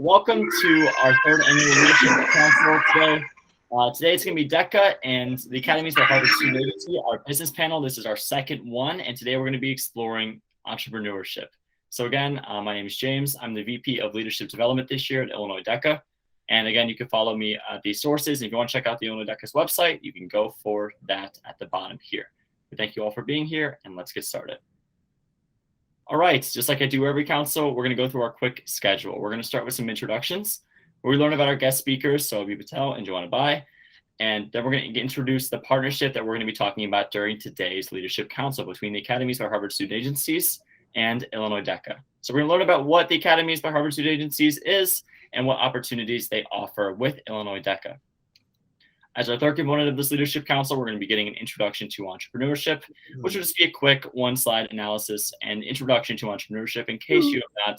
welcome to our third annual Leadership Council today. Today it's going to be DECA and the Academies by Harvard Student Agency, our business panel. This is our second one, and today we're going to be exploring entrepreneurship. So again, my name is James. I'm the VP of Leadership Development this year at Illinois DECA. And again, you can follow me at these sources. If you want to check out the Illinois DECA's website, you can go for that at the bottom here. But thank you all for being here, and let's get started. All right, just like I do every council, we're going to go through our quick schedule. We're going to start with some introductions, where we learn about our guest speakers, so Abhi, Patel, and Joanna. And then we're going to introduce the partnership that we're going to be talking about during today's Leadership Council between the Academies by Harvard Student Agencies and Illinois DECA. So we're going to learn about what the Academies by Harvard Student Agencies is and what opportunities they offer with Illinois DECA. As our third component of this Leadership Council, we're going to be getting an introduction to entrepreneurship, which will just be a quick one-slide analysis and introduction to entrepreneurship in case you have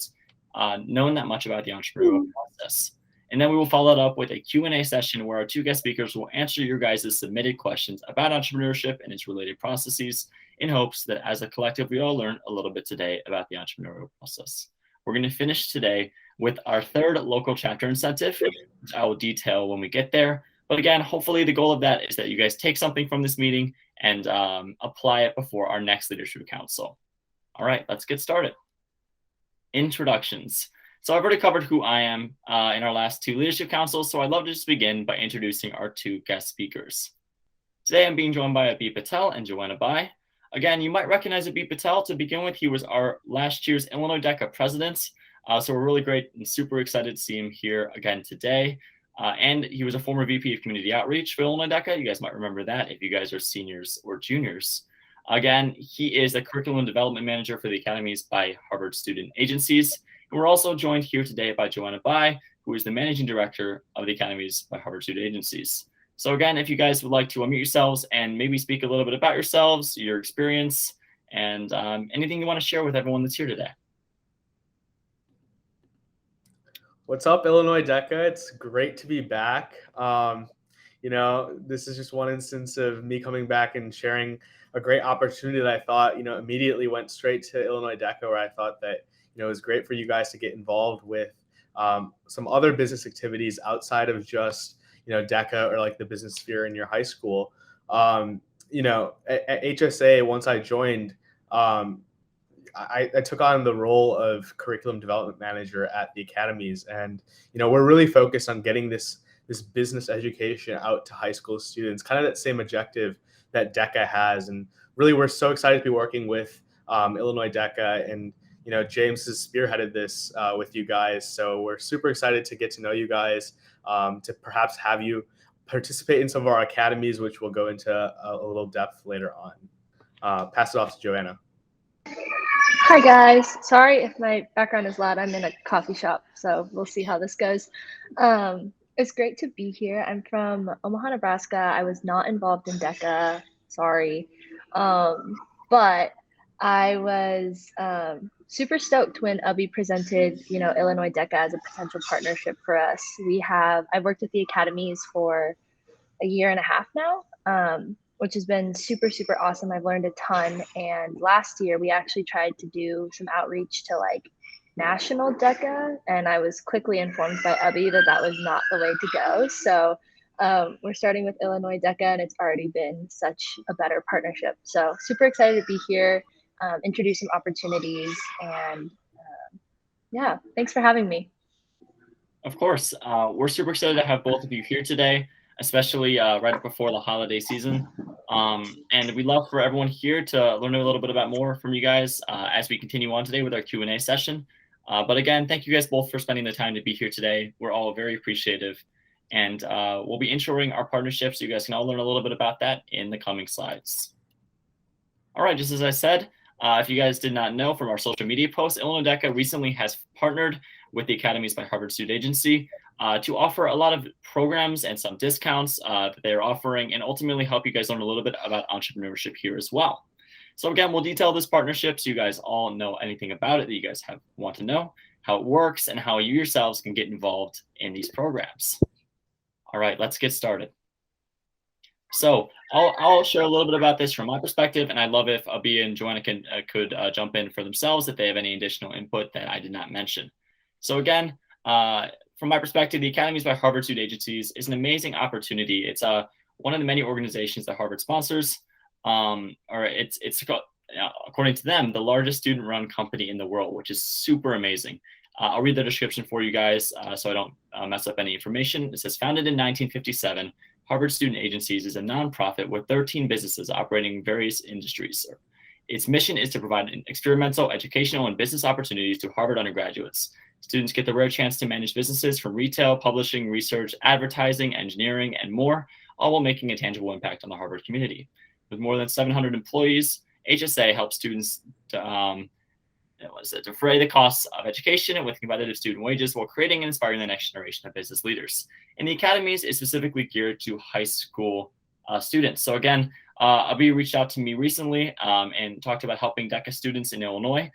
not known that much about the entrepreneurial process. And then we will follow it up with a Q&A session where our two guest speakers will answer your guys' submitted questions about entrepreneurship and its related processes in hopes that as a collective, we all learn a little bit today about the entrepreneurial process. We're going to finish today with our third local chapter incentive, which I will detail when we get there. But again, hopefully the goal of that is that you guys take something from this meeting and apply it before our next Leadership Council. All right, let's get started. Introductions. So I've already covered who I am in our last two Leadership Councils, so I'd love to just begin by introducing our two guest speakers. Today I'm being joined by Abhi Patel and Joanna. Again, you might recognize Abhi Patel. To begin with, he was our last year's Illinois DECA president, so we're really great and super excited to see him here again today. And he was a former VP of Community Outreach for Illinois DECA. You guys might remember that if you guys are seniors or juniors. Again, he is the Curriculum Development Manager for the Academies by Harvard Student Agencies. And we're also joined here today by Joanna, who is the Managing Director of the Academies by Harvard Student Agencies. So again, if you guys would like to unmute yourselves and maybe speak a little bit about yourselves, your experience, and anything you want to share with everyone that's here today. What's up, Illinois DECA? It's great to be back. This is just one instance of me coming back and sharing a great opportunity that I thought, immediately went straight to Illinois DECA, where I thought that, it was great for you guys to get involved with some other business activities outside of just, DECA or like the business sphere in your high school. At HSA, once I joined, I took on the role of curriculum development manager at the Academies. And, we're really focused on getting this business education out to high school students, kind of that same objective that DECA has. And really, we're so excited to be working with Illinois DECA. And, James has spearheaded this with you guys. So we're super excited to get to know you guys, to perhaps have you participate in some of our academies, which we'll go into a little depth later on. Pass it off to Joanna. Hi guys, sorry if my background is loud. I'm in a coffee shop, so we'll see how this goes. It's great to be here. I'm from Omaha, Nebraska. I was not involved in DECA, sorry. But I was super stoked when Abhi presented, Illinois DECA as a potential partnership for us. I've worked with the Academies for a year and a half now. Which has been super, super awesome. I've learned a ton. And last year, we actually tried to do some outreach to national DECA. And I was quickly informed by Abhi that was not the way to go. So we're starting with Illinois DECA, and it's already been such a better partnership. So super excited to be here, introduce some opportunities. And thanks for having me. Of course. We're super excited to have both of you here today, especially right before the holiday season. And we'd love for everyone here to learn a little bit about more from you guys as we continue on today with our Q&A session. But again, thank you guys both for spending the time to be here today. We're all very appreciative. And we'll be introing our partnership so you guys can all learn a little bit about that in the coming slides. All right, just as I said, if you guys did not know from our social media posts, Illinois DECA recently has partnered with the Academies by Harvard Student Agency to offer a lot of programs and some discounts that they're offering and ultimately help you guys learn a little bit about entrepreneurship here as well. So again, we'll detail this partnership so you guys all know anything about it that you guys want to know, how it works, and how you yourselves can get involved in these programs. All right, let's get started. So I'll share a little bit about this from my perspective, and I'd love if Abhi and Joanna could jump in for themselves if they have any additional input that I did not mention. So again, From my perspective, the Academies by Harvard Student Agencies is an amazing opportunity. It's one of the many organizations that Harvard sponsors, or it's according to them, the largest student-run company in the world, which is super amazing. I'll read the description for you guys so I don't mess up any information. It says, founded in 1957, Harvard Student Agencies is a nonprofit with 13 businesses operating in various industries. Its mission is to provide experimental, educational, and business opportunities to Harvard undergraduates. Students get the rare chance to manage businesses from retail, publishing, research, advertising, engineering, and more, all while making a tangible impact on the Harvard community. With more than 700 employees, HSA helps students to defray the costs of education with competitive student wages while creating and inspiring the next generation of business leaders. And the Academies is specifically geared to high school students. So again, Abhi reached out to me recently and talked about helping DECA students in Illinois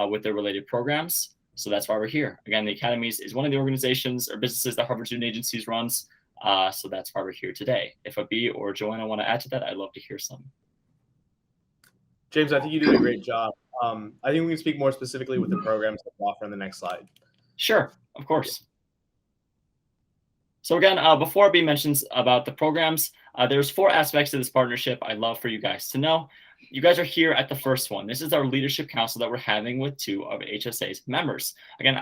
with their related programs. So that's why we're here. Again, the Academies is one of the organizations or businesses that Harvard Student Agencies runs. So that's why we're here today. If Abhi or Joanna want to add to that, I'd love to hear some. James, I think you did a great job. I think we can speak more specifically with the programs that we offer on the next slide. Sure, of course. So again, before Abhi mentions about the programs, there's 4 aspects to this partnership I'd love for you guys to know. You guys are here at the first one. This is our leadership council that we're having with 2 of HSA's members. Again,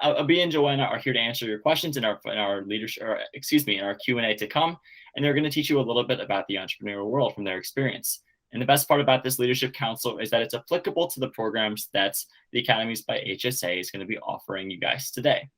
Abhi and Joanna are here to answer your questions in our leadership, or excuse me, in our Q&A to come, and they're going to teach you a little bit about the entrepreneurial world from their experience. And the best part about this leadership council is that it's applicable to the programs that the Academies by HSA is going to be offering you guys today.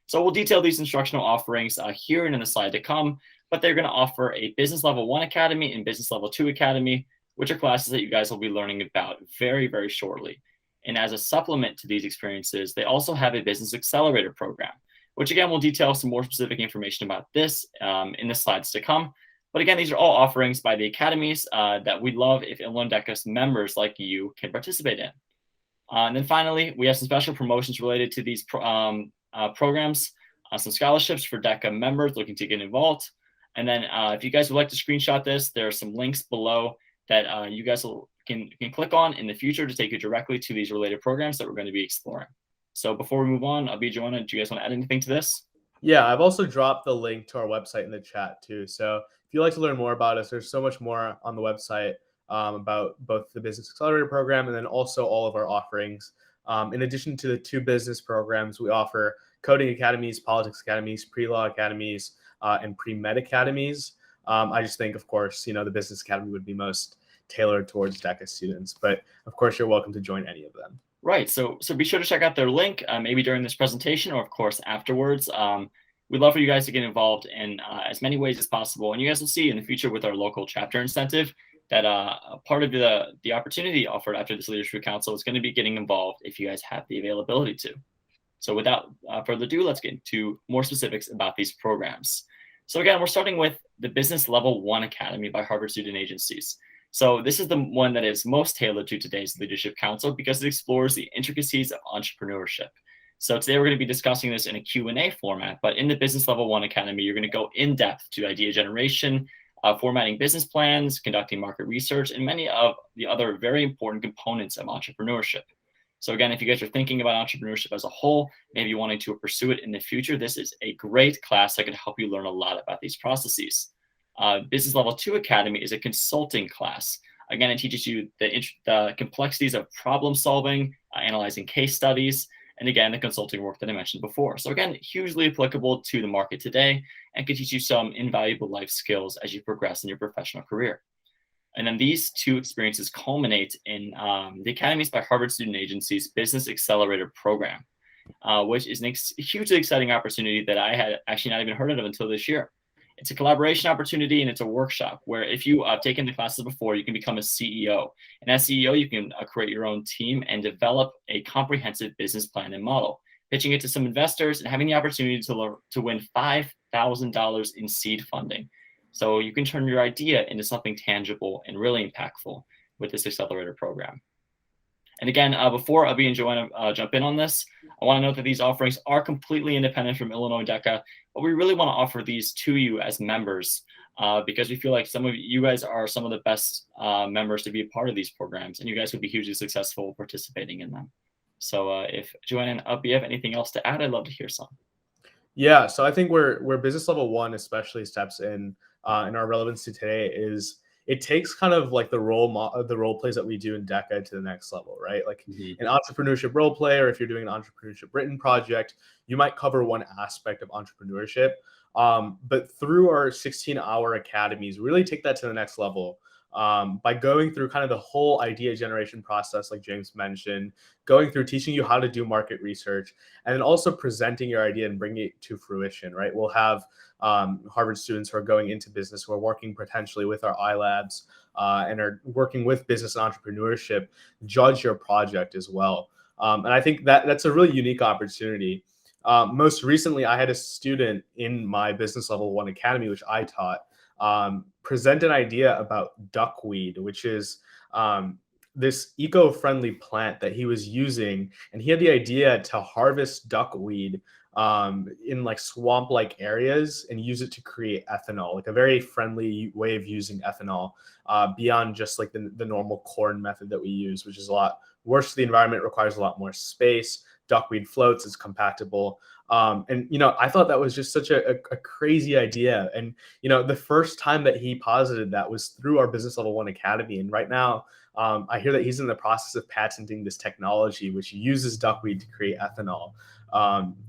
So we'll detail these instructional offerings here and in the slide to come, but they're going to offer a Business Level 1 Academy and Business Level 2 Academy, which are classes that you guys will be learning about very, very shortly. And as a supplement to these experiences, they also have a Business Accelerator program, which again, we'll detail some more specific information about this in the slides to come. But again, these are all offerings by the Academies that we'd love if Illinois DECA members like you can participate in. And then finally, we have some special promotions related to these programs, some scholarships for DECA members looking to get involved. And then if you guys would like to screenshot this, there are some links below that you guys can click on in the future to take you directly to these related programs that we're going to be exploring. So before we move on, Abhi, Joanna, do you guys want to add anything to this? Yeah, I've also dropped the link to our website in the chat too. So if you'd like to learn more about us, there's so much more on the website about both the Business Accelerator program and then also all of our offerings. In addition to the 2 business programs, we offer coding academies, politics academies, pre-law academies, and pre-med academies. I just think, of course, the Business Academy would be most tailored towards DECA students, but of course, you're welcome to join any of them. Right. So be sure to check out their link, maybe during this presentation or, of course, afterwards. We'd love for you guys to get involved in as many ways as possible. And you guys will see in the future with our local chapter incentive that part of the opportunity offered after this Leadership Council is going to be getting involved if you guys have the availability to. So without further ado, let's get into more specifics about these programs. So again, we're starting with the Business Level 1 Academy by Harvard Student Agencies. So this is the one that is most tailored to today's Leadership Council because it explores the intricacies of entrepreneurship. So today we're going to be discussing this in a Q&A format, but in the Business Level 1 Academy, you're going to go in depth to idea generation, formatting business plans, conducting market research, and many of the other very important components of entrepreneurship. So again, if you guys are thinking about entrepreneurship as a whole, maybe you wanting to pursue it in the future, this is a great class that can help you learn a lot about these processes. Business Level 2 Academy is a consulting class. Again, it teaches you the complexities of problem solving, analyzing case studies, and again, the consulting work that I mentioned before. So again, hugely applicable to the market today and can teach you some invaluable life skills as you progress in your professional career. And then these 2 experiences culminate in the Academies by Harvard Student Agency's Business Accelerator program, which is a hugely exciting opportunity that I had actually not even heard of until this year. It's a collaboration opportunity and it's a workshop where if you have taken the classes before, you can become a CEO. And as CEO, you can create your own team and develop a comprehensive business plan and model, pitching it to some investors and having the opportunity to win $5,000 in seed funding. So you can turn your idea into something tangible and really impactful with this Accelerator program. And again, before Abhi and Joanna jump in on this, I want to note that these offerings are completely independent from Illinois DECA, but we really want to offer these to you as members because we feel like some of you guys are some of the best members to be a part of these programs, and you guys would be hugely successful participating in them. So if Joanna and Abhi have anything else to add, I'd love to hear some. Yeah, so I think where business level one especially steps in our relevance to today is it takes kind of like the role plays that we do in DECA to the next level, right? Like Mhm. an entrepreneurship role play, or if you're doing an entrepreneurship written project, you might cover one aspect of entrepreneurship. But through our 16-hour academies, we really take that to the next level by going through kind of the whole idea generation process, like James mentioned, going through teaching you how to do market research, and then also presenting your idea and bringing it to fruition, right? We'll have Harvard students who are going into business, who are working potentially with our iLabs and are working with business and entrepreneurship, judge your project as well. And I think that's a really unique opportunity. Most recently, I had a student in my business level one academy, which I taught, present an idea about duckweed, which is this eco-friendly plant that he was using, and he had the idea to harvest duckweed in like swamp-like areas and use it to create ethanol, like a very friendly way of using ethanol beyond just like the normal corn method that we use, which is a lot worse for the environment, requires a lot more space. Duckweed floats, is compactable. And, I thought that was just such a crazy idea. And, the first time that he posited that was through our Business Level 1 Academy. And right now, I hear that he's in the process of patenting this technology, which uses duckweed to create ethanol.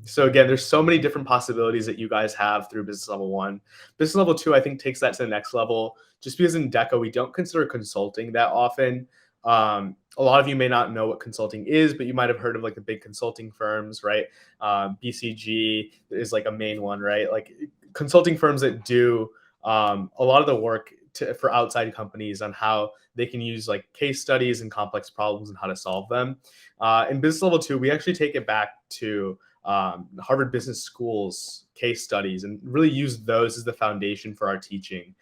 So again, there's so many different possibilities that you guys have through Business Level 1. Business Level 2, I think, takes that to the next level, just because in DECA, we don't consider consulting that often. A lot of you may not know what consulting is, but you might have heard of like the big consulting firms, right? BCG is like a main one, right? Like consulting firms that do a lot of the work for outside companies on how they can use like case studies and complex problems and how to solve them. In Business Level 2, we actually take it back to Harvard Business School's case studies and really use those as the foundation for our teaching.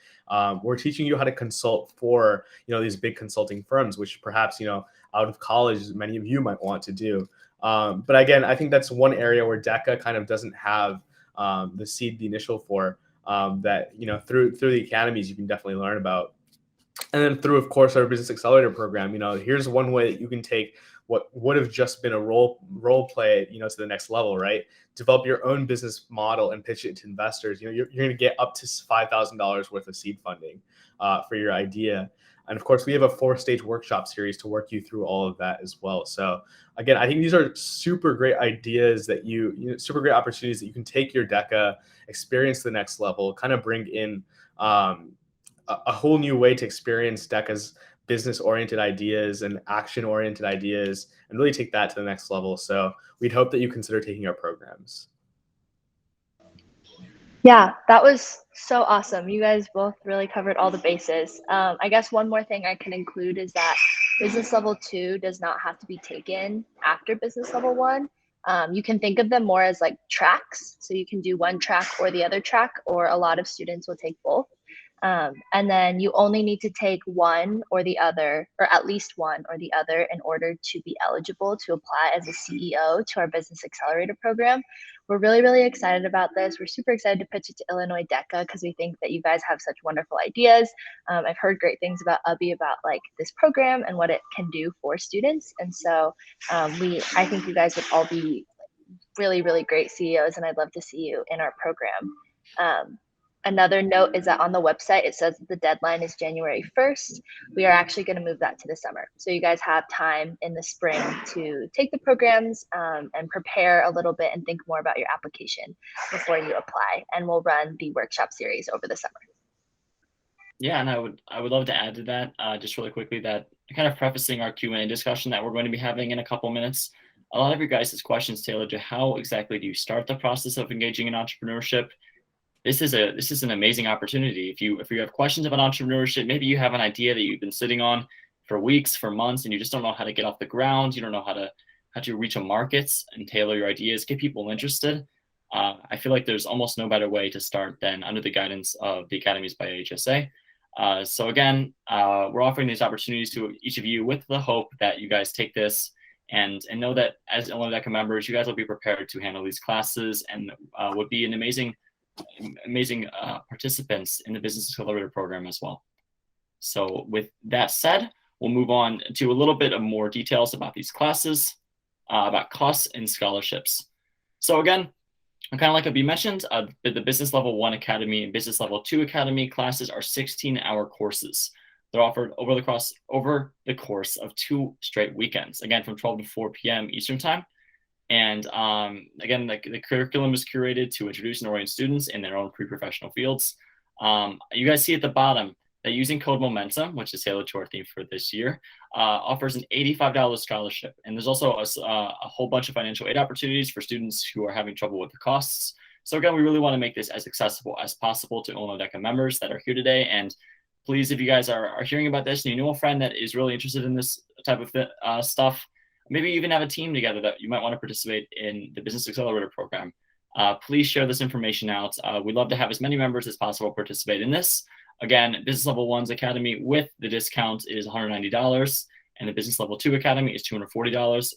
We're teaching you how to consult for, these big consulting firms, which perhaps, out of college, many of you might want to do. But again, I think that's one area where DECA kind of doesn't have the seed, the initial for that, through the academies, you can definitely learn about. And then through, of course, our Business Accelerator program, here's one way that you can take what would have just been a role play, to the next level, right? Develop your own business model and pitch it to investors. You're going to get up to $5,000 worth of seed funding for your idea. And of course, we have a 4-stage workshop series to work you through all of that as well. So again, I think these are super great ideas that super great opportunities that you can take your DECA experience to the next level, kind of bring in a whole new way to experience DECA's business-oriented ideas and action-oriented ideas, and really take that to the next level. So we'd hope that you consider taking our programs. Yeah, that was so awesome. You guys both really covered all the bases. I guess one more thing I can include is that Business Level 2 does not have to be taken after Business Level 1. You can think of them more as like tracks. So you can do one track or the other track, or a lot of students will take both. And then you only need to take one or the other, or at least one or the other, in order to be eligible to apply as a CEO to our Business Accelerator program. We're really, really excited about this. We're super excited to pitch it to Illinois DECA because we think that you guys have such wonderful ideas. I've heard great things about Abhi, about like this program and what it can do for students. And so I think you guys would all be really, really great CEOs, and I'd love to see you in our program. Another note is that on the website, it says that the deadline is January 1st. We are actually going to move that to the summer. So you guys have time in the spring to take the programs and prepare a little bit and think more about your application before you apply. And we'll run the workshop series over the summer. Yeah, and I would love to add to that just really quickly that kind of prefacing our Q&A discussion that we're going to be having in a couple minutes. A lot of your guys' questions tailored to how exactly do you start the process of engaging in entrepreneurship. This is an amazing opportunity. If you have questions about entrepreneurship, maybe you have an idea that you've been sitting on for weeks, for months, and you just don't know how to get off the ground. You don't know how to reach a markets and tailor your ideas, get people interested. I feel like there's almost no better way to start than under the guidance of the Academies by AHSA. So again, we're offering these opportunities to each of you with the hope that you guys take this and know that as Illinois DECA members, you guys will be prepared to handle these classes and would be an amazing participants in the Business Accelerator program as well. So with that said, we'll move on to a little bit of more details about these classes, about costs and scholarships. So again, And kind of like Abhi mentioned, the Business Level 1 Academy and Business Level 2 Academy classes are 16-hour courses. They're offered over the course of 2 straight weekends, again, from 12 to 4 p.m. Eastern Time. And again, the curriculum is curated to introduce and orient students in their own pre-professional fields. You guys see at the bottom that using code Momentum, which is tailored to our theme for this year, offers an $85 scholarship. And there's also a whole bunch of financial aid opportunities for students who are having trouble with the costs. So again, we really want to make this as accessible as possible to Illinois DECA members that are here today. And please, if you guys are hearing about this and you know a friend that is really interested in this type of stuff, maybe you even have a team together that you might want to participate in the Business Accelerator program, please share this information out. We'd love to have as many members as possible participate in this. Again, Business Level 1's Academy with the discount is $190, and the Business Level 2 Academy is $240.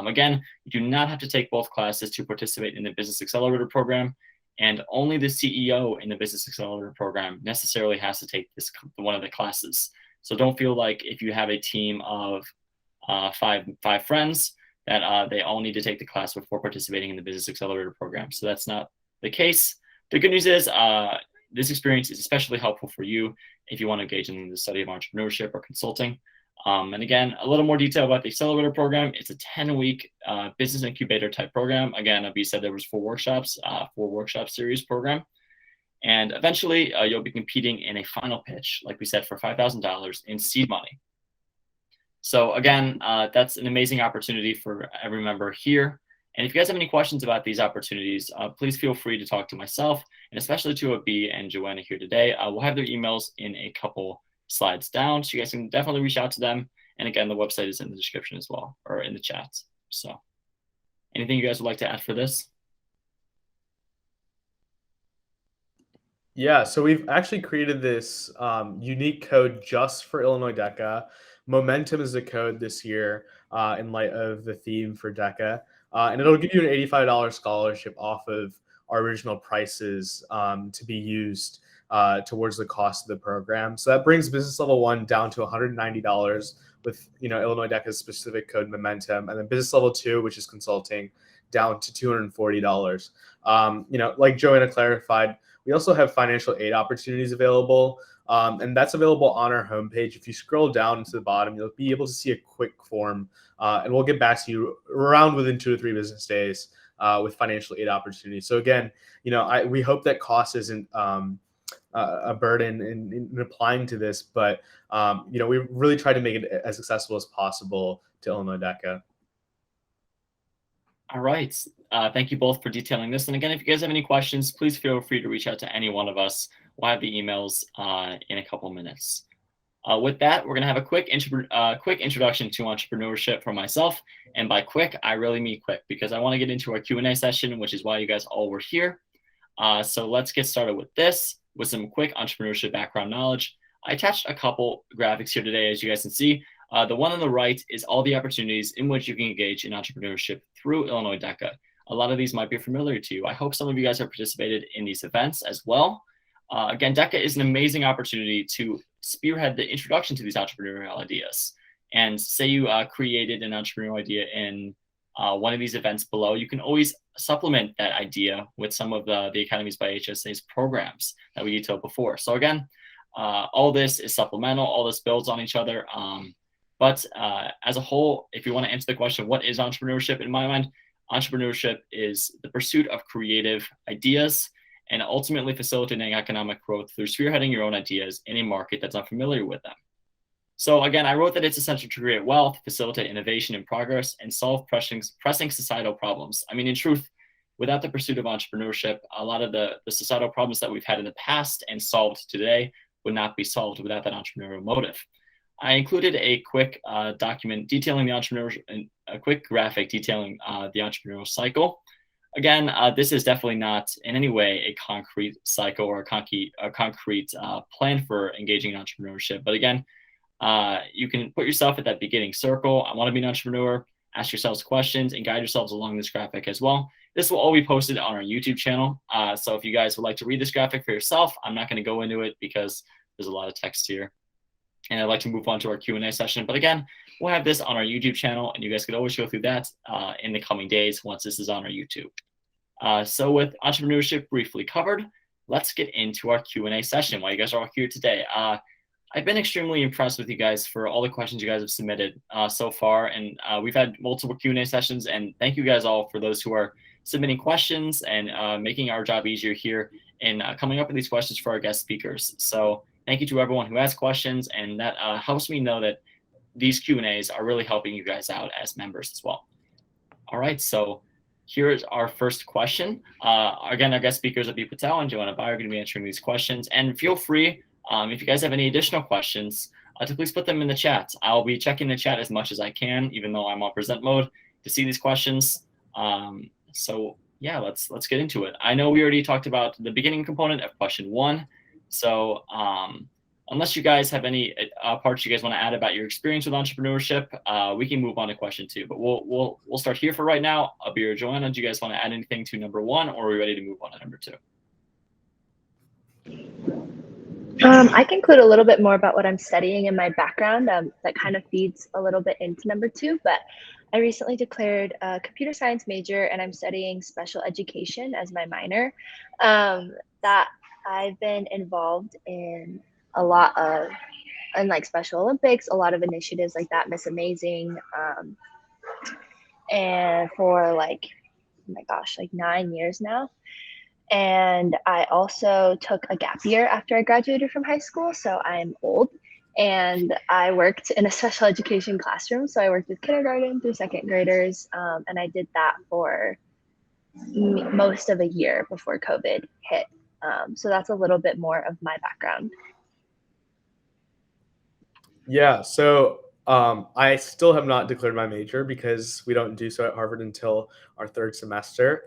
Again, you do not have to take both classes to participate in the Business Accelerator program, and only the CEO in the Business Accelerator program necessarily has to take one of the classes. So don't feel like if you have a team of five friends that they all need to take the class before participating in the Business Accelerator program. So that's not the case. The good news is this experience is especially helpful for you if you want to engage in the study of entrepreneurship or consulting. And again, a little more detail about the Accelerator program. It's a 10-week business incubator type program. Again, Abhi said there was 4 workshop series program. And eventually you'll be competing in a final pitch, like we said, for $5,000 in seed money. So again, that's an amazing opportunity for every member here. And if you guys have any questions about these opportunities, please feel free to talk to myself, and especially to Abhi and Joanna here today. We'll have their emails in a couple slides down, so you guys can definitely reach out to them. And again, the website is in the description as well, or in the chat. So anything you guys would like to add for this? Yeah, so we've actually created this unique code just for Illinois DECA. Momentum is the code this year in light of the theme for DECA. And it'll give you an $85 scholarship off of our original prices to be used towards the cost of the program. So that brings Business Level 1 down to $190 with Illinois DECA's specific code Momentum, and then Business Level 2, which is consulting, down to $240. Like Joanna clarified, we also have financial aid opportunities available, and that's available on our homepage. If you scroll down to the bottom, you'll be able to see a quick form, and we'll get back to you around within 2 to 3 business days with financial aid opportunities. So again, we hope that cost isn't a burden in applying to this, but we really try to make it as accessible as possible to Illinois DECA. All right. Thank you both for detailing this. And again, if you guys have any questions, please feel free to reach out to any one of us. We'll have the emails in a couple minutes. With that, we're going to have a quick introduction to entrepreneurship from myself. And by quick, I really mean quick, because I want to get into our Q&A session, which is why you guys all were here. So let's get started with this, with some quick entrepreneurship background knowledge. I attached a couple graphics here today, as you guys can see. The one on the right is all the opportunities in which you can engage in entrepreneurship through Illinois DECA. A lot of these might be familiar to you. I hope some of you guys have participated in these events as well. Again, DECA is an amazing opportunity to spearhead the introduction to these entrepreneurial ideas. And say you created an entrepreneurial idea in one of these events below, you can always supplement that idea with some of the Academies by HSA's programs that we detailed before. So again, all this is supplemental, all this builds on each other. But as a whole, if you want to answer the question, what is entrepreneurship? In my mind, entrepreneurship is the pursuit of creative ideas and ultimately facilitating economic growth through spearheading your own ideas in a market that's unfamiliar with them. So again, I wrote that it's essential to create wealth, facilitate innovation and progress, and solve pressing societal problems. I mean, in truth, without the pursuit of entrepreneurship, a lot of the societal problems that we've had in the past and solved today would not be solved without that entrepreneurial motive. I included a quick document detailing the entrepreneurship, and a quick graphic detailing the entrepreneurial cycle. Again, this is definitely not in any way a concrete cycle or a concrete plan for engaging in entrepreneurship. But again, you can put yourself at that beginning circle. I want to be an entrepreneur. Ask yourselves questions and guide yourselves along this graphic as well. This will all be posted on our YouTube channel. So if you guys would like to read this graphic for yourself, I'm not going to go into it because there's a lot of text here. And I'd like to move on to our Q&A session. But again, we'll have this on our YouTube channel, and you guys could always go through that in the coming days once this is on our YouTube. So with entrepreneurship briefly covered, let's get into our Q&A session while you guys are all here today. I've been extremely impressed with you guys for all the questions you guys have submitted so far, and we've had multiple Q&A sessions, and thank you guys all for those who are submitting questions and making our job easier here in coming up with these questions for our guest speakers. So thank you to everyone who asked questions, and that helps me know that these Q&As are really helping you guys out as members as well. All right, so here's our first question. Again, our guest speakers, Abhi Patel and Joanna are going to be answering these questions, and feel free, if you guys have any additional questions, to please put them in the chat. I'll be checking the chat as much as I can, even though I'm on present mode, to see these questions. So yeah, let's get into it. I know we already talked about the beginning component of question 1. So unless you guys have any parts you guys want to add about your experience with entrepreneurship, we can move on to question 2. But we'll start here for right now. Abhi or Joanna, do you guys want to add anything to number 1, or are we ready to move on to number 2? I can include a little bit more about what I'm studying in my background that kind of feeds a little bit into number 2, but I recently declared a computer science major and I'm studying special education as my minor. That I've been involved in a lot of, and like Special Olympics, a lot of initiatives like that, Miss Amazing, and for like, oh my gosh, like 9 years now. And I also took a gap year after I graduated from high school, so I'm old. And I worked in a special education classroom. So I worked with kindergarten through 2nd graders, and I did that for most of a year before COVID hit. So that's a little bit more of my background. Yeah, so I still have not declared my major because we don't do so at Harvard until our 3rd semester.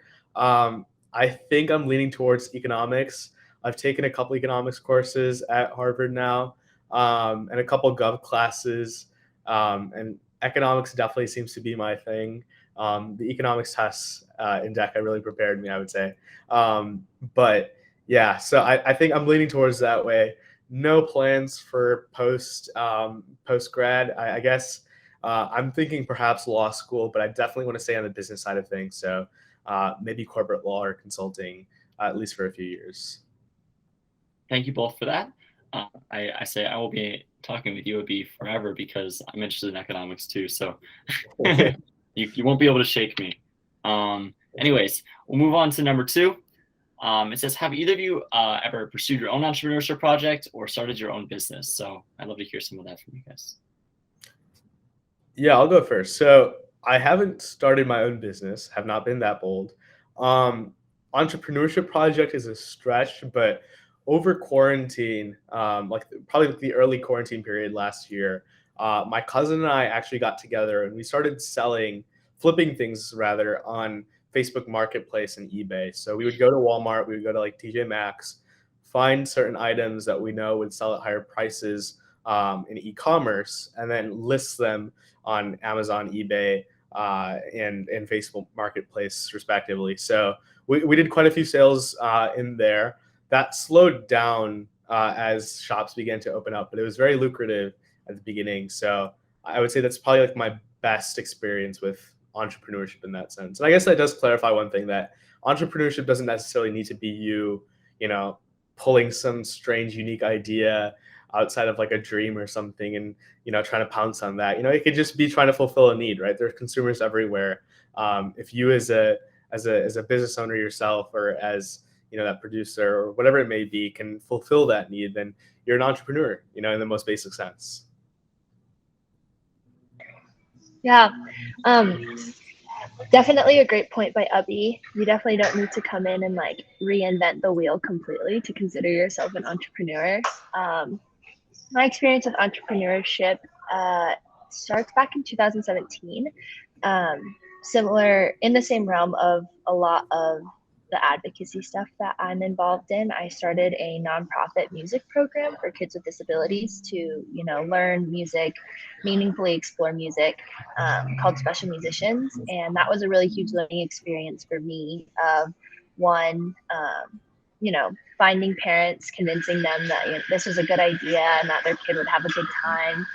I think I'm leaning towards economics. I've taken a couple economics courses at Harvard now, and a couple gov classes, and economics definitely seems to be my thing. The economics tests in DECA really prepared me, I would say. But yeah, so I think I'm leaning towards that way. No plans for post grad. I guess I'm thinking perhaps law school, but I definitely want to stay on the business side of things. So maybe corporate law or consulting, at least for a few years. Thank you both for that. I say I will be talking with you, Abhi, forever because I'm interested in economics too. So you won't be able to shake me. Anyways, we'll move on to number 2. It says, have either of you ever pursued your own entrepreneurship project or started your own business? So I'd love to hear some of that from you guys. Yeah, I'll go first. So I haven't started my own business, have not been that bold. Entrepreneurship project is a stretch, but over quarantine, like probably the early quarantine period last year, my cousin and I actually got together and we started flipping things rather on Facebook Marketplace and eBay. So we would go to Walmart, we would go to like TJ Maxx, find certain items that we know would sell at higher prices in e-commerce, and then list them on Amazon, eBay, and Facebook Marketplace, respectively. So we did quite a few sales in there. That slowed down as shops began to open up, but it was very lucrative at the beginning. So I would say that's probably like my best experience with entrepreneurship in that sense. And I guess that does clarify one thing, that entrepreneurship doesn't necessarily need to be you pulling some strange, unique idea outside of like a dream or something and, trying to pounce on that. It could just be trying to fulfill a need, right? There's consumers everywhere. If you as a business owner yourself, or as, that producer or whatever it may be, can fulfill that need, then you're an entrepreneur, in the most basic sense. Yeah, definitely a great point by Abhi. You definitely don't need to come in and like reinvent the wheel completely to consider yourself an entrepreneur. My experience with entrepreneurship starts back in 2017. Similar, in the same realm of a lot of the advocacy stuff that I'm involved in. I started a nonprofit music program for kids with disabilities to, learn music, meaningfully explore music, called Special Musicians. And that was a really huge learning experience for me of one, finding parents, convincing them that this was a good idea and that their kid would have a good time,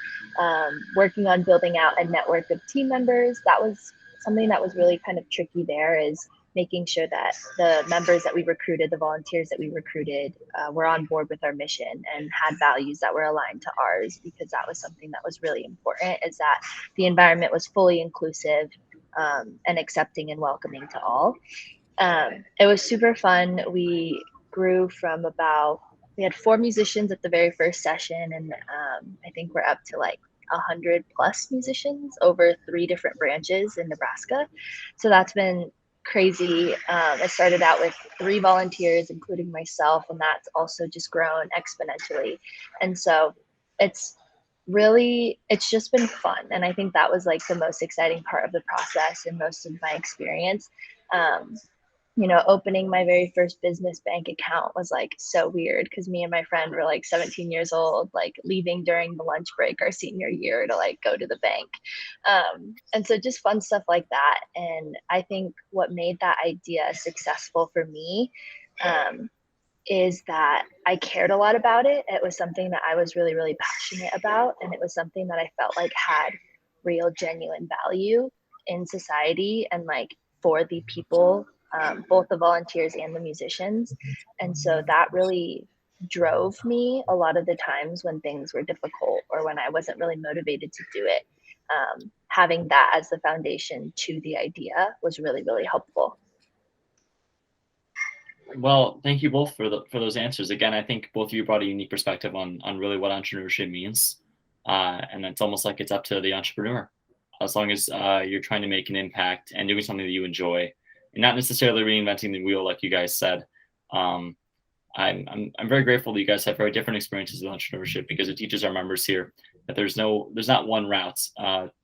working on building out a network of team members. That was something that was really kind of tricky there, is making sure that the members that we recruited, the volunteers that we recruited, were on board with our mission and had values that were aligned to ours, because that was something that was really important, is that the environment was fully inclusive and accepting and welcoming to all. It was super fun. We grew from we had 4 musicians at the very first session, and I think we're up to like 100 plus musicians over 3 different branches in Nebraska. So that's been crazy. I started out with 3 volunteers, including myself, and that's also just grown exponentially. And so it's just been fun. And I think that was like the most exciting part of the process and most of my experience. Opening my very first business bank account was like so weird, because me and my friend were like 17 years old, like leaving during the lunch break our senior year to like go to the bank. And so just fun stuff like that. And I think what made that idea successful for me is that I cared a lot about it. It was something that I was really, really passionate about. And it was something that I felt like had real, genuine value in society and like for the people, both the volunteers and the musicians. And so that really drove me a lot of the times when things were difficult or when I wasn't really motivated to do it. Having that as the foundation to the idea was really, really helpful. Well, thank you both for those answers. Again, I think both of you brought a unique perspective on really what entrepreneurship means. And it's almost like it's up to the entrepreneur. As long as you're trying to make an impact and doing something that you enjoy, and not necessarily reinventing the wheel, like you guys said. I'm very grateful that you guys have very different experiences with entrepreneurship, because it teaches our members here that there's not one route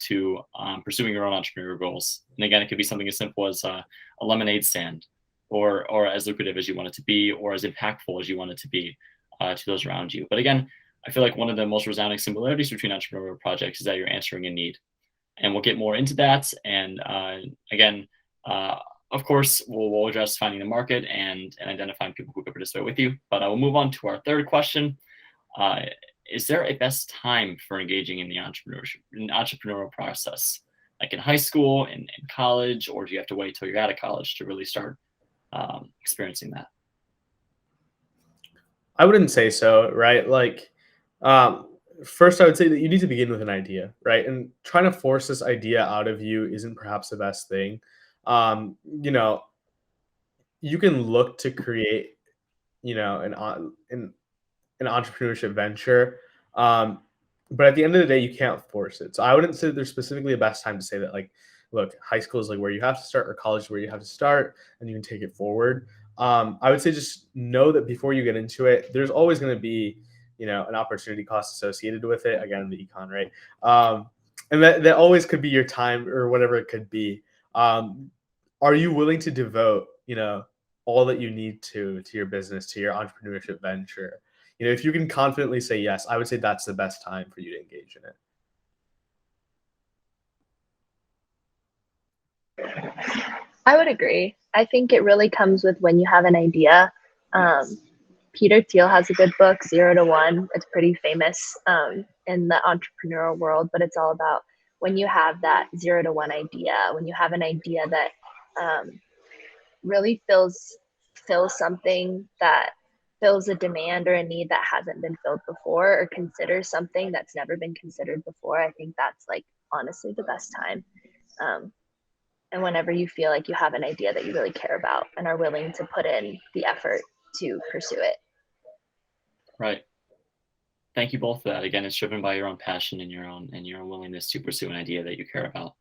to pursuing your own entrepreneurial goals. And again, it could be something as simple as a lemonade stand, or as lucrative as you want it to be, or as impactful as you want it to be to those around you. But again, I feel like one of the most resounding similarities between entrepreneurial projects is that you're answering a need. And we'll get more into that. And again, of course, we'll address finding the market and identifying people who could participate with you. But we'll move on to our third question. Is there a best time for engaging in the entrepreneurial process? Like in high school, in college, or do you have to wait till you're out of college to really start experiencing that? I wouldn't say so, right? Like, first, I would say that you need to begin with an idea, right? And trying to force this idea out of you isn't perhaps the best thing. You can look to create, an entrepreneurship venture, but at the end of the day, you can't force it. So I wouldn't say that there's specifically a best time to say that, like, look, high school is like where you have to start, or college is where you have to start, and you can take it forward. I would say just know that before you get into it, there's always going to be, an opportunity cost associated with it. Again, the econ, right? And that always could be your time or whatever it could be. Are you willing to devote, all that you need to your business, to your entrepreneurship venture? If you can confidently say yes, I would say that's the best time for you to engage in it. I would agree. I think it really comes with when you have an idea. Peter Thiel has a good book, 0 to 1. It's pretty famous in the entrepreneurial world, but it's all about when you have that 0 to 1 idea, when you have an idea that really fills something, that fills a demand or a need that hasn't been filled before, or considers something that's never been considered before. I think that's like honestly the best time. And whenever you feel like you have an idea that you really care about and are willing to put in the effort to pursue it. Right. Thank you both for that. Again, it's driven by your own passion and your own willingness to pursue an idea that you care about.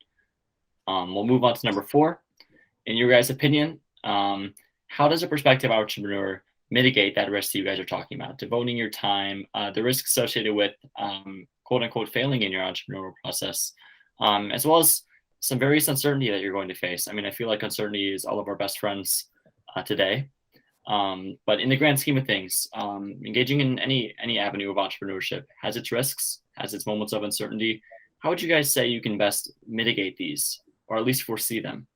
We'll move on to number 4. In your guys' opinion, how does a prospective entrepreneur mitigate that risk that you guys are talking about, devoting your time, the risk associated with quote unquote failing in your entrepreneurial process, as well as some various uncertainty that you're going to face? I mean, I feel like uncertainty is all of our best friends today. But in the grand scheme of things, engaging in any avenue of entrepreneurship has its risks, has its moments of uncertainty. How would you guys say you can best mitigate these, or at least foresee them?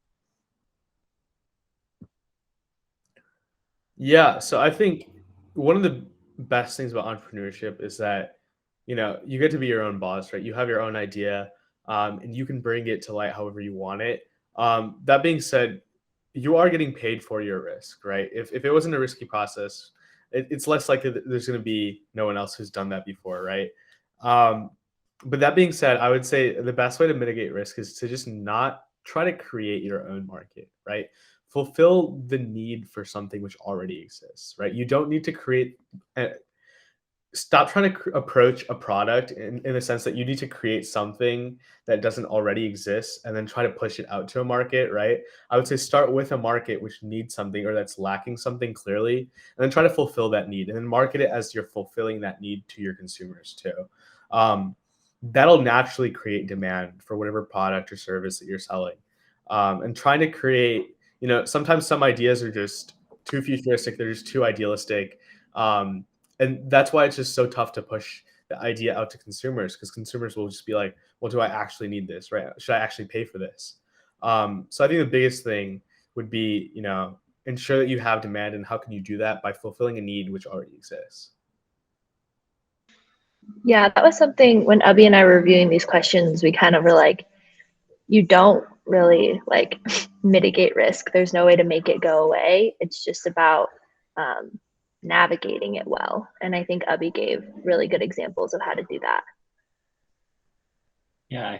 Yeah, so I think one of the best things about entrepreneurship is that, you get to be your own boss, right? You have your own idea, and you can bring it to light however you want it. That being said, you are getting paid for your risk, right? If it wasn't a risky process, it's less likely that there's going to be no one else who's done that before, right? But that being said, I would say the best way to mitigate risk is to just not try to create your own market, right? Fulfill the need for something which already exists, right? You don't need to create stop trying to approach a product in the sense that you need to create something that doesn't already exist and then try to push it out to a market, right? I would say start with a market which needs something or that's lacking something clearly, and then try to fulfill that need, and then market it as you're fulfilling that need to your consumers too. That'll naturally create demand for whatever product or service that you're selling. And trying to create, sometimes some ideas are just too futuristic, they're just too idealistic. And that's why it's just so tough to push the idea out to consumers, because consumers will just be like, well, do I actually need this, right? Should I actually pay for this? So I think the biggest thing would be, ensure that you have demand. And how can you do that? By fulfilling a need which already exists. Yeah, that was something when Abhi and I were reviewing these questions, we kind of were like, you don't really like mitigate risk. There's no way to make it go away. It's just about navigating it well. And I think Abhi gave really good examples of how to do that. Yeah,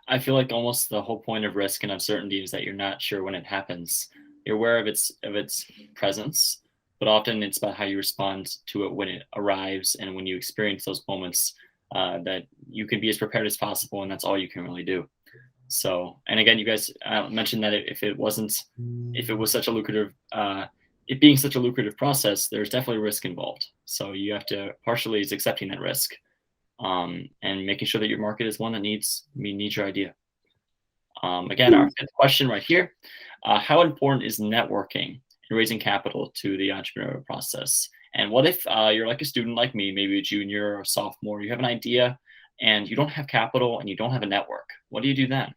I feel like almost the whole point of risk and uncertainty is that you're not sure when it happens. You're aware of its presence, but often it's about how you respond to it when it arrives and when you experience those moments, that you can be as prepared as possible, and that's all you can really do. So, and again, you guys mentioned that if it was such a lucrative, it being such a lucrative process, there's definitely risk involved. So you have to partially is accepting that risk, and making sure that your market is one that needs your idea. Again, our fifth question right here: how important is networking in raising capital to the entrepreneurial process? And what if you're like a student like me, maybe a junior or a sophomore, you have an idea and you don't have capital and you don't have a network? What do you do then?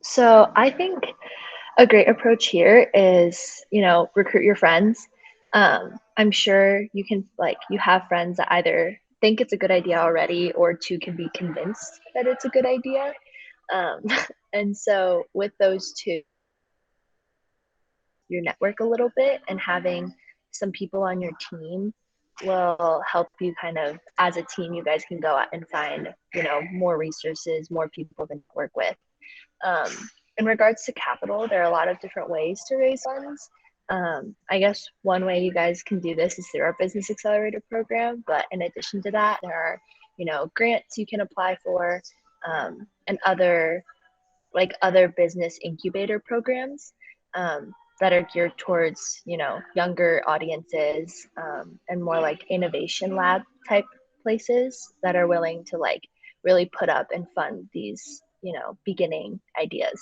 So I think a great approach here is, recruit your friends. I'm sure you can, you have friends that either think it's a good idea already or two can be convinced that it's a good idea. And so with those two, your network a little bit, and having some people on your team will help you kind of, as a team, you guys can go out and find, more resources, more people to work with. In regards to capital, there are a lot of different ways to raise funds. I guess one way you guys can do this is through our Business Accelerator program. But in addition to that, there are, grants you can apply for, and other business incubator programs that are geared towards, younger audiences, and more like innovation lab type places that are willing to really put up and fund these, beginning ideas.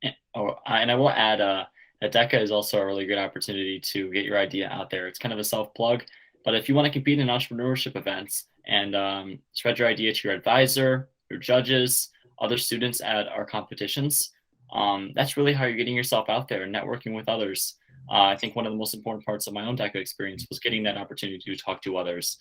And I will add that DECA is also a really good opportunity to get your idea out there. It's kind of a self-plug, but if you want to compete in entrepreneurship events and spread your idea to your advisor, your judges, other students at our competitions, that's really how you're getting yourself out there and networking with others. I think one of the most important parts of my own DECA experience was getting that opportunity to talk to others,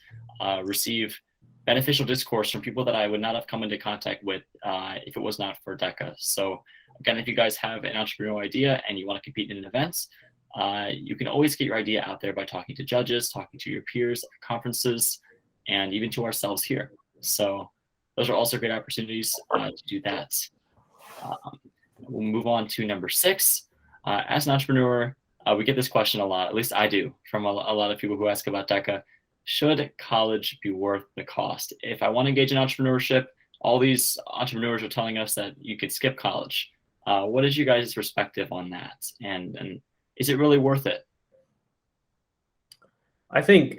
receive beneficial discourse from people that I would not have come into contact with if it was not for DECA. So again, if you guys have an entrepreneurial idea and you want to compete in an event, you can always get your idea out there by talking to judges, talking to your peers at conferences, and even to ourselves here. So those are also great opportunities to do that. We'll move on to number 6. As an entrepreneur, we get this question a lot, at least I do, from a lot of people who ask about DECA. Should college be worth the cost? If I want to engage in entrepreneurship, all these entrepreneurs are telling us that you could skip college. What is you guys' perspective on that? And is it really worth it? I think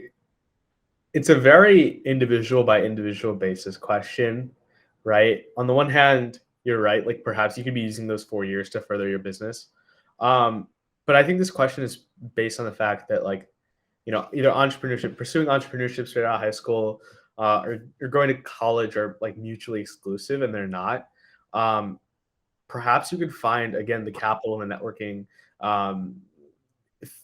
it's a very individual by individual basis question, right? On the one hand, you're right. Like perhaps you could be using those 4 years to further your business. But I think this question is based on the fact that either pursuing entrepreneurship straight out of high school, or going to college are mutually exclusive, and they're not. Perhaps you could find, again, the capital and the networking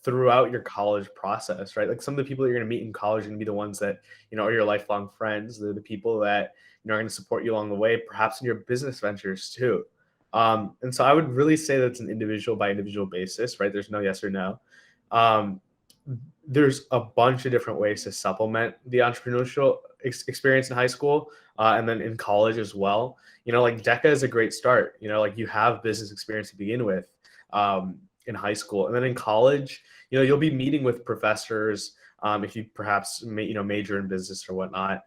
throughout your college process, right? Like some of the people that you're going to meet in college are going to be the ones that, are your lifelong friends. They're the people that, are going to support you along the way, perhaps in your business ventures too. And so I would really say that's an individual by individual basis, right? There's no yes or no. There's a bunch of different ways to supplement the entrepreneurial experience in high school, and then in college as well. Like DECA is a great start. Like you have business experience to begin with in high school, and then in college, you'll be meeting with professors. If you perhaps major in business or whatnot,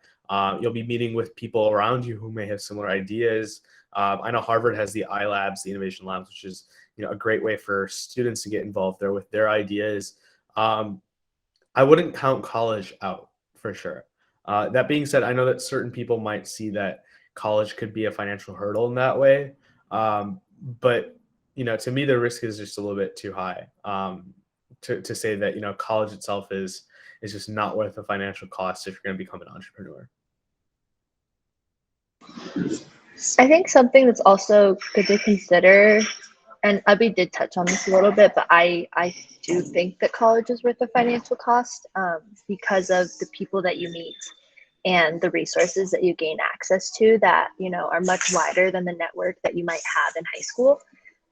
you'll be meeting with people around you who may have similar ideas. I know Harvard has the iLabs, the Innovation Labs, which is a great way for students to get involved there with their ideas. I wouldn't count college out for sure. That being said, I know that certain people might see that college could be a financial hurdle in that way. But, to me, the risk is just a little bit too high to say that, college itself is just not worth the financial cost if you're going to become an entrepreneur. I think something that's also good to consider, and Abhi did touch on this a little bit, but I do think that college is worth the financial cost because of the people that you meet and the resources that you gain access to that, are much wider than the network that you might have in high school.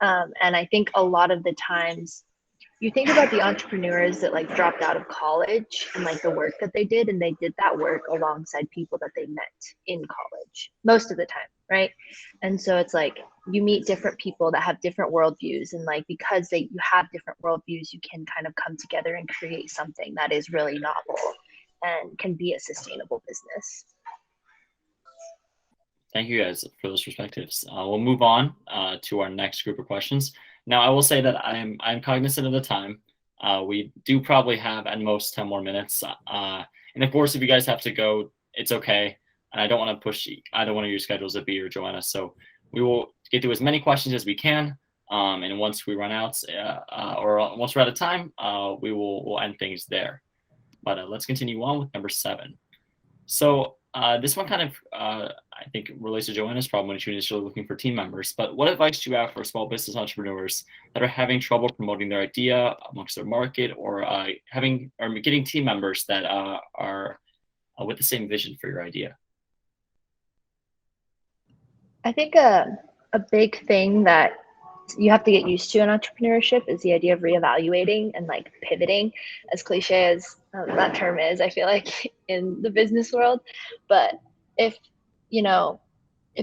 And I think a lot of the times you think about the entrepreneurs that like dropped out of college and like the work that they did, and they did that work alongside people that they met in college most of the time, right? And so it's like you meet different people that have different worldviews, and like because you have different worldviews, you can kind of come together and create something that is really novel and can be a sustainable business. Thank you guys for those perspectives. We'll move on to our next group of questions. Now, I will say that I'm cognizant of the time. We do probably have at most 10 more minutes. And of course, if you guys have to go, it's okay. And I don't want to push either one of your schedules, Abhi or Joanna. So we will get through as many questions as we can. And once we run out or once we're out of time, we'll end things there. But let's continue on with number 7. So this one kind of, I think, relates to Joanna's problem when she was initially looking for team members. But what advice do you have for small business entrepreneurs that are having trouble promoting their idea amongst their market, or getting team members that are with the same vision for your idea? I think a big thing that you have to get used to in entrepreneurship is the idea of reevaluating and like pivoting, as cliche as that term is, I feel like, in the business world. But if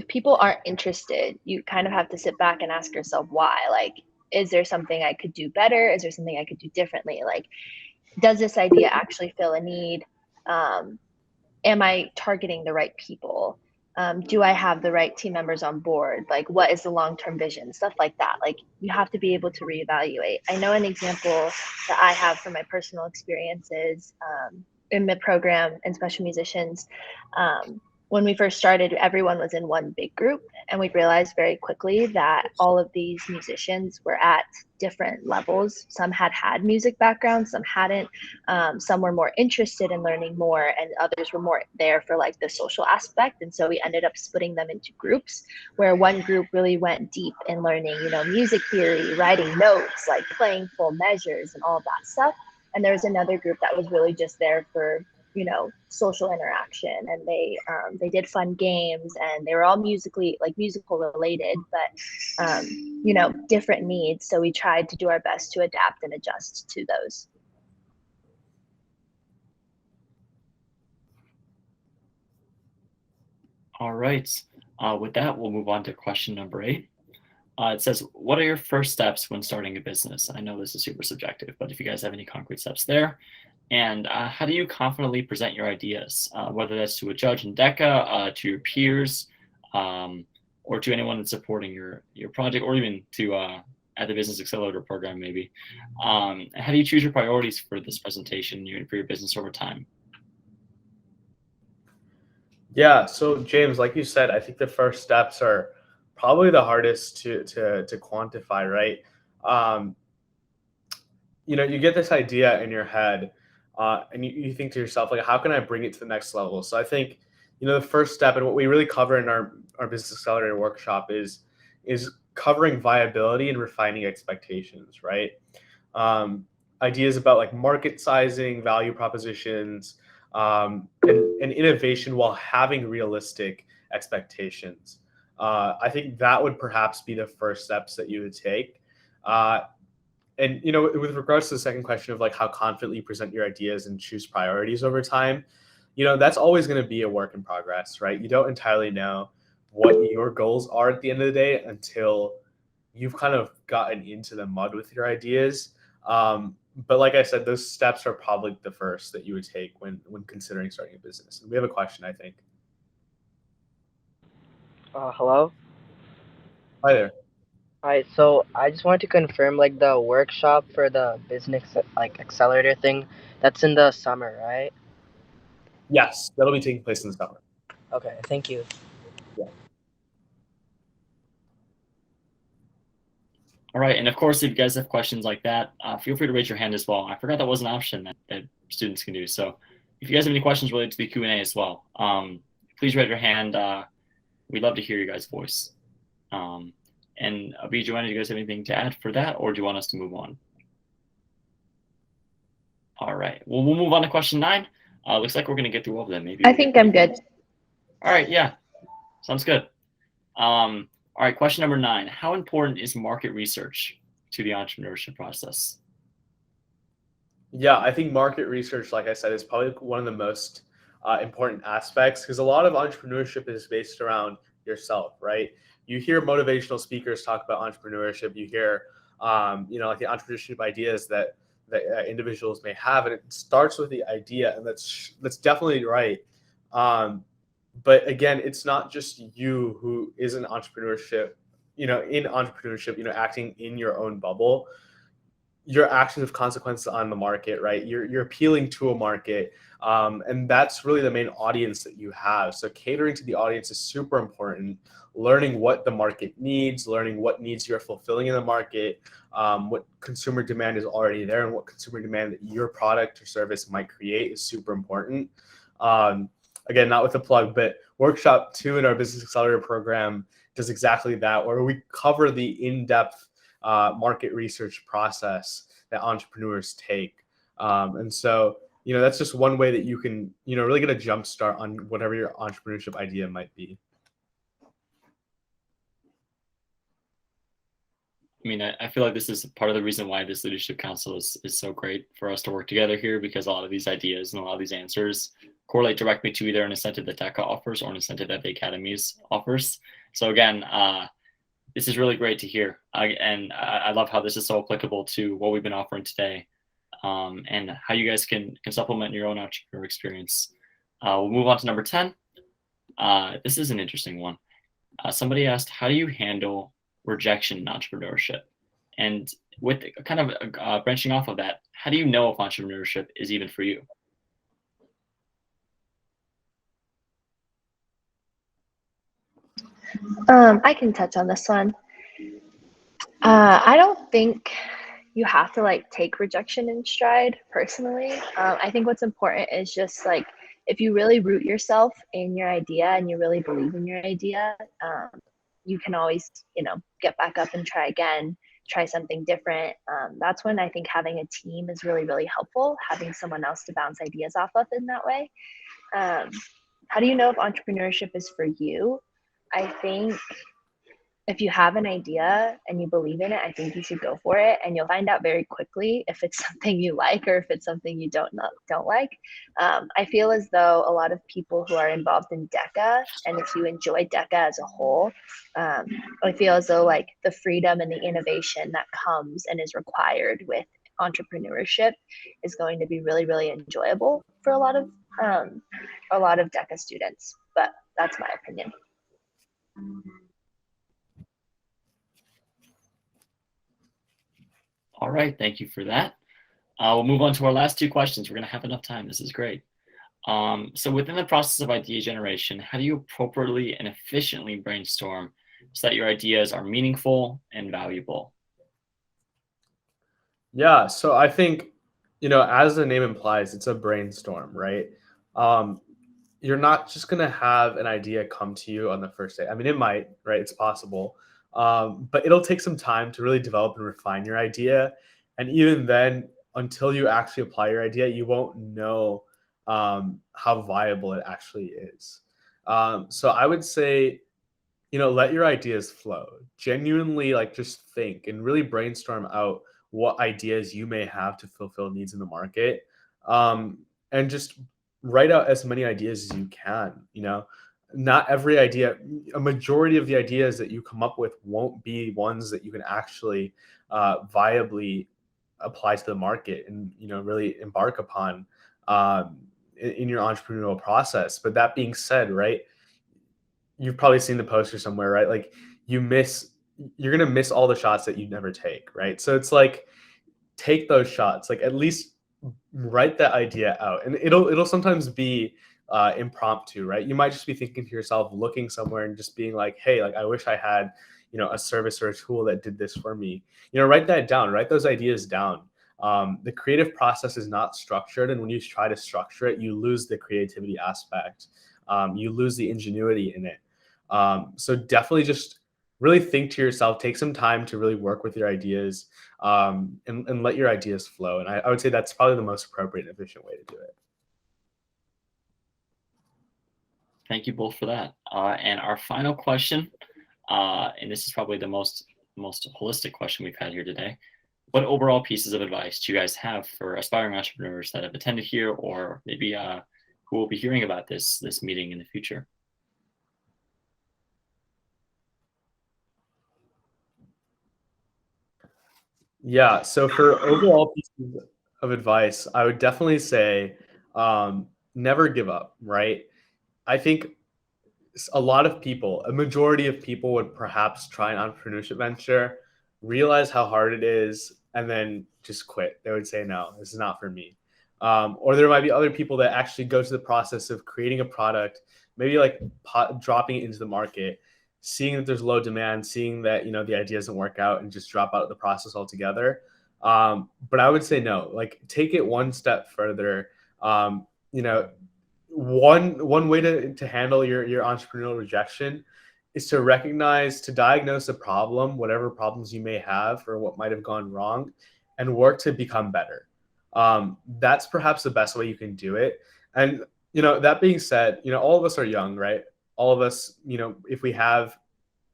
people aren't interested, you kind of have to sit back and ask yourself why. Like, is there something I could do better? Is there something I could do differently? Like, does this idea actually fill a need? Am I targeting the right people? Do I have the right team members on board? Like, what is the long-term vision? Stuff like that. Like, you have to be able to reevaluate. I know an example that I have from my personal experiences in the program and special musicians. When we first started, everyone was in one big group, and we realized very quickly that all of these musicians were at different levels. Some had music backgrounds, some hadn't. Some were more interested in learning more, and others were more there for like the social aspect. And so we ended up splitting them into groups, where one group really went deep in learning, music theory, writing notes, like playing full measures and all of that stuff. And there was another group that was really just there for social interaction, and they did fun games, and they were all musical related, but different needs. So we tried to do our best to adapt and adjust to those. All right. With that, we'll move on to question number 8. It says, what are your first steps when starting a business? I know this is super subjective, but if you guys have any concrete steps there. And how do you confidently present your ideas, whether that's to a judge in DECA, to your peers, or to anyone that's supporting your project, or even to at the Business Accelerator program, maybe. How do you choose your priorities for this presentation for your business over time? Yeah, so James, like you said, I think the first steps are probably the hardest to quantify, right? You get this idea in your head, and you think to yourself, like, how can I bring it to the next level? So I think, the first step, and what we really cover in our Business Accelerator workshop is covering viability and refining expectations, right? ideas about like market sizing, value propositions, and innovation while having realistic expectations. I think that would perhaps be the first steps that you would take. And with regards to the second question of like how confidently you present your ideas and choose priorities over time, that's always going to be a work in progress, right? You don't entirely know what your goals are at the end of the day until you've kind of gotten into the mud with your ideas. But like I said, those steps are probably the first that you would take when considering starting a business. And we have a question, I think. Hello. Hi there. Hi. So I just wanted to confirm, like the workshop for the business like accelerator thing, that's in the summer, right? Yes, that'll be taking place in the summer. Okay. Thank you. Yeah. All right, and of course, if you guys have questions like that, feel free to raise your hand as well. I forgot that was an option that students can do. So if you guys have any questions related to the Q&A as well, please raise your hand. We'd love to hear your guys' voice. And Abhi, Joanna, do you guys have anything to add for that, or do you want us to move on? All right, well, we'll move on to question 9. Looks like we're going to get through all of them. Maybe. I think I'm good. All right, yeah, sounds good. All right, question number 9. How important is market research to the entrepreneurship process? Yeah, I think market research, like I said, is probably one of the most important aspects, because a lot of entrepreneurship is based around yourself, right? You hear motivational speakers talk about entrepreneurship. You hear, like the entrepreneurship ideas that individuals may have, and it starts with the idea, and that's definitely right. But again, it's not just you who is in entrepreneurship, acting in your own bubble. Your actions have consequences on the market, right? You're appealing to a market, and that's really the main audience that you have. So catering to the audience is super important. Learning what the market needs, learning what needs you're fulfilling in the market, what consumer demand is already there, and what consumer demand that your product or service might create is super important. Again, not with a plug, but workshop 2 in our Business Accelerator program does exactly that, where we cover the in-depth market research process that entrepreneurs take. And so, that's just one way that you can, really get a jump start on whatever your entrepreneurship idea might be. I mean, I feel like this is part of the reason why this leadership council is so great for us to work together here, because a lot of these ideas and a lot of these answers correlate directly to either an incentive that DECA offers or an incentive that the Academies offers. So again, this is really great to hear. And I love how this is so applicable to what we've been offering today, and how you guys can supplement your own entrepreneur experience. We'll move on to number 10. This is an interesting one. Somebody asked, how do you handle rejection in entrepreneurship? And with kind of branching off of that, how do you know if entrepreneurship is even for you? I can touch on this one. I don't think you have to take rejection in stride personally. I think what's important is just if you really root yourself in your idea and you really believe in your idea, you can always, get back up and try again, try something different. That's when I think having a team is really, really helpful, having someone else to bounce ideas off of in that way. How do you know if entrepreneurship is for you? I think if you have an idea and you believe in it, I think you should go for it, and you'll find out very quickly if it's something you like or if it's something you don't like. I feel as though a lot of people who are involved in DECA, and if you enjoy DECA as a whole, I feel as though the freedom and the innovation that comes and is required with entrepreneurship is going to be really, really enjoyable for a lot of DECA students. But that's my opinion. All right, thank you for that. We'll move on to our last 2 questions. We're going to have enough time. This is great. So within the process of idea generation, how do you appropriately and efficiently brainstorm so that your ideas are meaningful and valuable? Yeah, so I think, as the name implies, it's a brainstorm, right? You're not just going to have an idea come to you on the first day. I mean, it might, right? It's possible. But it'll take some time to really develop and refine your idea. And even then, until you actually apply your idea, you won't know how viable it actually is. So I would say, let your ideas flow. Genuinely, just think and really brainstorm out what ideas you may have to fulfill needs in the market, and just write out as many ideas as you can. Not every idea, a majority of the ideas that you come up with won't be ones that you can actually viably apply to the market and really embark upon in your entrepreneurial process. But that being said, right, you've probably seen the poster somewhere, right? Like you're gonna miss all the shots that you never take, right? So it's like, take those shots, like at least write that idea out, and it'll sometimes be impromptu, right? You might just be thinking to yourself, looking somewhere and just being like, hey, like I wish I had a service or a tool that did this for me. Write that down, write those ideas down. The creative process is not structured, and when you try to structure it, you lose the creativity aspect. You lose the ingenuity in it. So definitely just really think to yourself, take some time to really work with your ideas, and let your ideas flow. And I would say that's probably the most appropriate and efficient way to do it. Thank you both for that. And our final question, and this is probably the most holistic question we've had here today. What overall pieces of advice do you guys have for aspiring entrepreneurs that have attended here, or maybe who will be hearing about this meeting in the future? Yeah, so for overall pieces of advice, I would definitely say never give up, right? I think a majority of people would perhaps try an entrepreneurship venture, realize how hard it is, and then just quit. They would say, no, this is not for me. Or there might be other people that actually go through the process of creating a product, maybe like dropping it into the market, seeing that there's low demand, seeing that the idea doesn't work out, and just drop out of the process altogether. But I would say no, like take it one step further. One way to handle your entrepreneurial rejection is to diagnose a problem, whatever problems you may have or what might have gone wrong, and work to become better. That's perhaps the best way you can do it. And that being said, all of us are young, right? All of us, if we have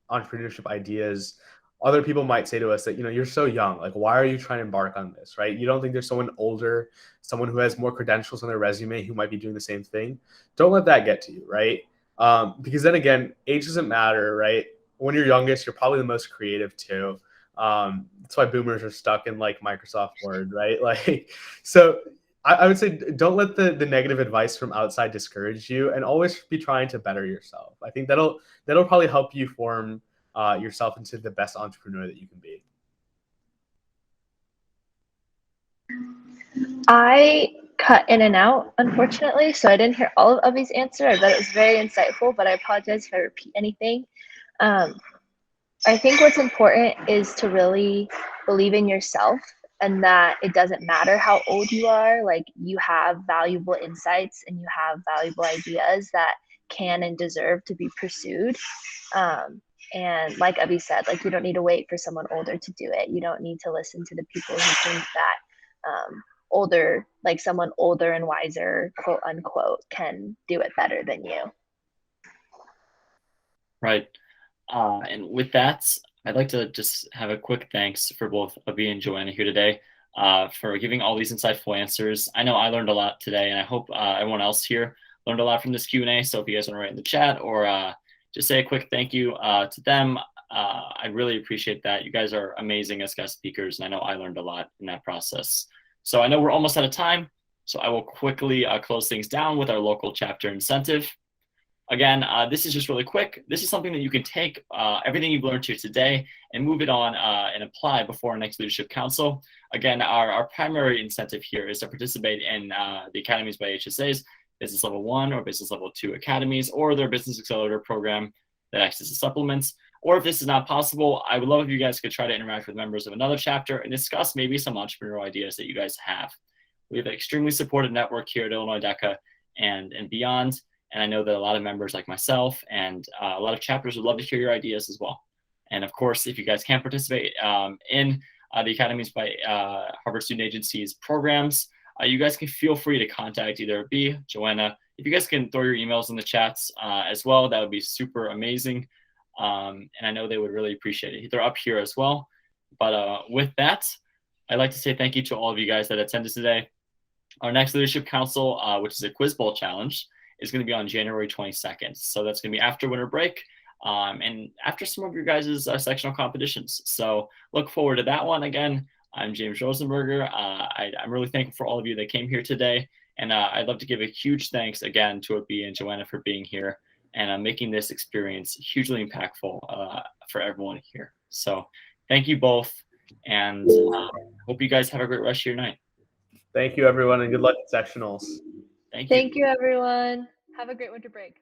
entrepreneurship ideas, other people might say to us that, you're so young, like, why are you trying to embark on this, right? You don't think there's someone older, someone who has more credentials on their resume who might be doing the same thing? Don't let that get to you, right? Because then again, age doesn't matter, right? When you're youngest, you're probably the most creative too. That's why boomers are stuck in like Microsoft Word, right? Like, so I would say don't let the negative advice from outside discourage you, and always be trying to better yourself. I think that'll probably help you form yourself into the best entrepreneur that you can be. I cut in and out, unfortunately, so I didn't hear all of Abhi's answer. I bet it was very insightful, but I apologize if I repeat anything. I think what's important is to really believe in yourself, and that it doesn't matter how old you are. Like, you have valuable insights and you have valuable ideas that can and deserve to be pursued. And like Abhi said, like, you don't need to wait for someone older to do it. You don't need to listen to the people who think that someone older and wiser, quote unquote, can do it better than you. Right. And with that, I'd like to just have a quick thanks for both Abhi and Joanna here today for giving all these insightful answers. I know I learned a lot today, and I hope everyone else here learned a lot from this Q&A. So if you guys want to write in the chat or just say a quick thank you to them, I really appreciate that. You guys are amazing as guest speakers, and I know I learned a lot in that process. So I know we're almost out of time, so I will quickly close things down with our local chapter incentive. Again, this is just really quick. This is something that you can take everything you've learned here today and move it on and apply before our next leadership council. Again, our primary incentive here is to participate in the Academies by HSA's Business Level 1 or Business Level 2 Academies, or their Business Accelerator program that acts as a supplement. Or if this is not possible, I would love if you guys could try to interact with members of another chapter and discuss maybe some entrepreneurial ideas that you guys have. We have an extremely supportive network here at Illinois DECA and beyond. And I know that a lot of members like myself and a lot of chapters would love to hear your ideas as well. And of course, if you guys can't participate in the Academies by Harvard Student Agency's programs, you guys can feel free to contact either Abhi, Joanna. If you guys can throw your emails in the chats as well, that would be super amazing. And I know they would really appreciate it. They're up here as well. But with that, I'd like to say thank you to all of you guys that attended today. Our next Leadership Council, which is a Quiz Bowl Challenge, is going to be on January 22nd. So that's going to be after winter break and after some of your guys' sectional competitions. So look forward to that one. Again, I'm James Rosenberger. I'm really thankful for all of you that came here today. And I'd love to give a huge thanks again to Abhi and Joanna for being here and making this experience hugely impactful for everyone here. So thank you both. And hope you guys have a great rest of your night. Thank you, everyone, and good luck at sectionals. Thank you. Thank you, everyone. Have a great winter break.